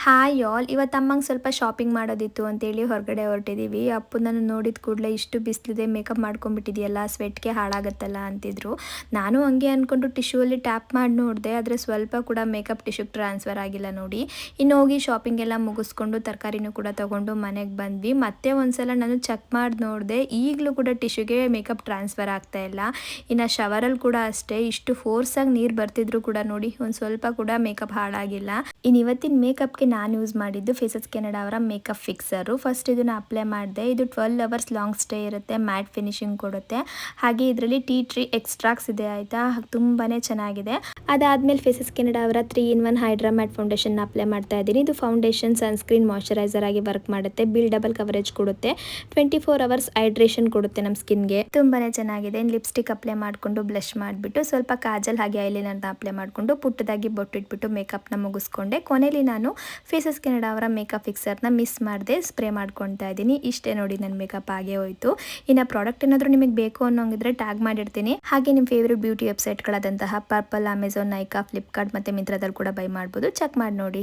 Hi all, ಇವತ್ತು ಅಮ್ಮಂಗೆ ಸ್ವಲ್ಪ ಶಾಪಿಂಗ್ ಮಾಡೋದಿತ್ತು ಅಂತೇಳಿ ಹೊರಗಡೆ ಹೊರಟಿದ್ದೀವಿ. ಅಪ್ಪು ನಾನು ನೋಡಿದ ಕೂಡಲೇ ಇಷ್ಟು ಬಿಸಿಲಿದೆ, ಮೇಕಪ್ ಮಾಡ್ಕೊಂಡ್ಬಿಟ್ಟಿದೆಯಲ್ಲ, ಸ್ವೆಟ್ಗೆ ಹಾಳಾಗುತ್ತಲ್ಲ ಅಂತಿದ್ರು. ನಾನು ಹಂಗೆ ಅಂದ್ಕೊಂಡು ಟಿಶ್ಯೂಲ್ಲಿ ಟ್ಯಾಪ್ ಮಾಡಿ ನೋಡಿದೆ, ಆದರೆ ಸ್ವಲ್ಪ ಕೂಡ ಮೇಕಪ್ ಟಿಶ್ಯೂಗೆ ಟ್ರಾನ್ಸ್ಫರ್ ಆಗಿಲ್ಲ ನೋಡಿ. ಇನ್ನು ಹೋಗಿ ಶಾಪಿಂಗ್ ಎಲ್ಲ ಮುಗಿಸ್ಕೊಂಡು ತರಕಾರಿನೂ ಕೂಡ ತೊಗೊಂಡು ಮನೆಗೆ ಬಂದ್ವಿ. ಮತ್ತೆ ಒಂದ್ಸಲ ನಾನು ಚೆಕ್ ಮಾಡಿ ನೋಡಿದೆ, ಈಗಲೂ ಕೂಡ ಟಿಶ್ಯೂಗೆ ಮೇಕಪ್ ಟ್ರಾನ್ಸ್ಫರ್ ಆಗ್ತಾ ಇಲ್ಲ. ಇನ್ನು ಶವರಲ್ಲಿ ಕೂಡ ಅಷ್ಟೇ, ಇಷ್ಟು ಫೋರ್ಸಾಗಿ ನೀರು ಬರ್ತಿದ್ರು ಕೂಡ ನೋಡಿ ಒಂದು ಸ್ವಲ್ಪ ಕೂಡ ಮೇಕಪ್ ಹಾಳಾಗಿಲ್ಲ. ಇನ್ನು ಇವತ್ತಿನ ಮೇಕಪ್ಗೆ ನಾನು ಯೂಸ್ ಮಾಡಿದ್ದು ಫೇಸಸ್ ಕೆನಡಾ ಅವರ ಮೇಕಪ್ ಫಿಕ್ಸರು. ಫಸ್ಟ್ ಇದನ್ನು ಅಪ್ಲೈ ಮಾಡಿದೆ. ಇದು 12 ಅವರ್ಸ್ ಲಾಂಗ್ ಸ್ಟೇ ಇರುತ್ತೆ, ಮ್ಯಾಟ್ ಫಿನಿಶಿಂಗ್ ಕೊಡುತ್ತೆ. ಹಾಗೆ ಇದರಲ್ಲಿ ಟೀ ಟ್ರೀ ಎಕ್ಸ್ಟ್ರಾಕ್ಟ್ಸ್ ಇದೆ ಆಯಿತಾ, ತುಂಬಾ ಚೆನ್ನಾಗಿದೆ. ಅದಾದಮೇಲೆ ಫೇಸಸ್ ಕೆನಡಾ ಅವರ 3-in-1 hydra mat foundation apply ಮಾಡ್ತಾ ಇದ್ದೀನಿ. ಇದು ಫೌಂಡೇಶನ್, ಸನ್ಸ್ಕ್ರೀನ್, ಮಾಯ್ಶ್ಚರೈಸರ್ ಆಗಿ ವರ್ಕ್ ಮಾಡುತ್ತೆ. ಬಿಲ್ಡಬಲ್ ಕವರೇಜ್ ಕೊಡುತ್ತೆ, 24 ಅವರ್ಸ್ ಹೈಡ್ರೇಷನ್ ಕೊಡುತ್ತೆ ನಮ್ಮ ಸ್ಕಿನ್ಗೆ. ತುಂಬಾ ಚೆನ್ನಾಗಿದೆ. ಲಿಪ್ಸ್ಟಿಕ್ ಅಪ್ಲೈ ಮಾಡಿಕೊಂಡು ಬ್ಲಷ್ ಮಾಡಿಬಿಟ್ಟು ಸ್ವಲ್ಪ ಕಾಜಲ್ ಹಾಗೆ ಐಲೈನರ್ನ ಅಪ್ಲೈ ಮಾಡಿಕೊಂಡು ಪುಟ್ಟದಾಗಿ ಬೊಟ್ಟಿಟ್ಬಿಟ್ಟು ಮೇಕಪ್ನ ಮುಗಿಸ್ಕೊಂಡೆ. ಕೊನೆಯಲ್ಲಿ ನಾನು ಫೇಸಸ್ ಕೆನಡಾ ಅವರ ಮೇಕಪ್ ಫಿಕ್ಸರ್ನ ಮಿಸ್ ಮಾಡದೆ ಸ್ಪ್ರೇ ಮಾಡ್ಕೊತಾ ಇದ್ದೀನಿ. ಇಷ್ಟೇ ನೋಡಿ, ನನ್ನ ಮೇಕಪ್ ಆಗೇ ಹೋಯಿತು. ಇನ್ನು ಪ್ರಾಡಕ್ಟ್ ಏನಾದರೂ ನಿಮಗೆ ಬೇಕು ಅನ್ನೋಂಗಿದ್ರೆ ಟ್ಯಾಗ್ ಮಾಡಿರ್ತೀನಿ. ಹಾಗೆ ನಿಮ್ಮ ಫೇವ್ರೆಟ್ ಬ್ಯೂಟಿ ವೆಬ್ಸೈಟ್ಗಳಾದಂತಹ ಪರ್ಪಲ್, ಅಮೆಝಾನ್, ನೈಕಾ, ಫ್ಲಿಪ್ಕಾರ್ಟ್ ಮತ್ತು ಮಿಂತ್ರಾದಲ್ಲಿ ಕೂಡ ಬೈ ಮಾಡ್ಬೋದು. ಚೆಕ್ ಮಾಡಿ ನೋಡಿ.